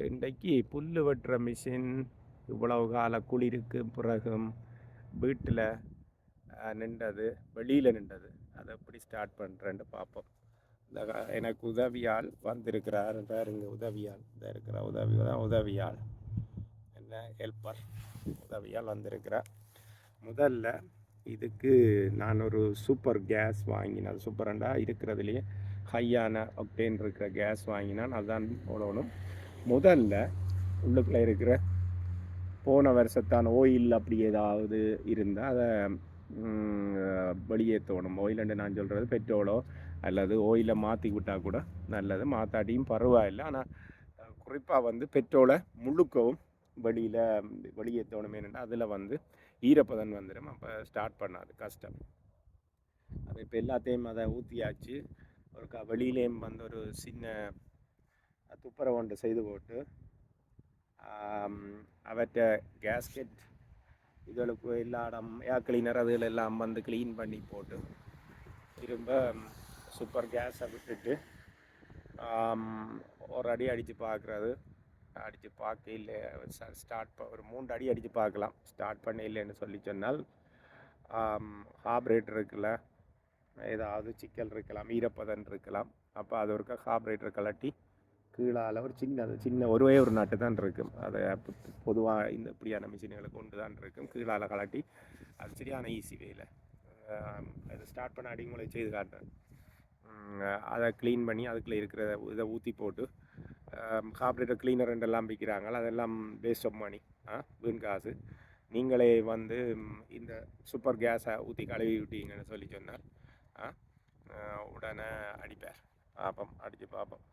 இன்றைக்கு புல் வெட்டுற மிஷின் இவ்வளவு கால குளிருக்கு பிறகும் வீட்டில் நின்றது, வெளியில் நின்றது. அதை எப்படி ஸ்டார்ட் பண்ணுறேன்னு பார்ப்போம். எனக்கு உதவியால் வந்திருக்கிறார் பாருங்க. உதவியால் இதாக இருக்கிற உதவியால் என்ன ஹெல்ப்பர் உதவியால் வந்திருக்கிறார். முதல்ல இதுக்கு நான் ஒரு சூப்பர் கேஸ் வாங்கினேன். சூப்பரண்டா இருக்கிறதுலையே ஹையான ஒக்டேன் இருக்கிற கேஸ் வாங்கினான். அதுதான் போடணும். முதல்ல உள்ளுக்குள்ளே இருக்கிற போன வருஷத்தான ஓயில் அப்படி ஏதாவது இருந்தால் அதை வெளியேற்றணும். ஓயிலண்டு நான் சொல்கிறது பெட்ரோலோ அல்லது ஓயிலை மாற்றி விட்டால் கூட நல்லது, மாற்றாட்டியும் பரவாயில்லை. ஆனால் குறிப்பாக வந்து பெட்ரோலை முழுக்கவும் வெளியேற்றணும். ஏன்னா அதில் வந்து ஈரப்பதன் வந்துடும். அப்போ ஸ்டார்ட் பண்ணாது, கஷ்டம். அது இப்போ எல்லாத்தையும் அதை ஊற்றியாச்சு. ஒரு வெளியிலேயும் வந்து ஒரு சின்ன துப்புரவு ஒன்று செய்து போட்டு அவற்ற கேஸ்கெட் இதுகளுக்கு எல்லா இடம் ஏர் கிளீனர் அதுகள் எல்லாம் வந்து க்ளீன் பண்ணி போட்டு திரும்ப சூப்பர் கேஸை விட்டுட்டு ஒரு அடி அடித்து பார்க்குறது. அடித்து பார்க்க இல்லை ஒரு 3 அடி அடித்து பார்க்கலாம். ஸ்டார்ட் பண்ண இல்லைன்னு சொல்லி சொன்னால் கார்பரேட்டர் இருக்குல்ல, ஏதாவது சிக்கல் இருக்கலாம், ஈரப்பதன் இருக்கலாம். அப்போ அது ஒருக்கா கார்பரேட்டர் கலட்டி கீழால் ஒரு சின்ன ஒரே ஒரு நட்டு தான் இருக்கும். அதை பொதுவாக இந்த இப்படியான மிஷின்களுக்கு கொண்டு தான் இருக்கும். கீழால் கலட்டி அது சரியான ஈஸி வேலை. அதை ஸ்டார்ட் பண்ண அடிமுறை செய்து காட்டுறேன். அதை க்ளீன் பண்ணி அதுக்குள்ளே இருக்கிற இதை ஊற்றி போட்டு கார்பரேட்டர் கிளீனர் ரெண்டெல்லாம் விற்கிறாங்க. அதெல்லாம் வேஸ்ட் ஆஃப் மணி, வீண் காசு. நீங்களே வந்து இந்த சூப்பர் கேஸை ஊற்றி கழுவி விட்டீங்கன்னு சொல்லி சொன்னார் உடனே அடிப்பார். அடித்து பார்ப்போம்.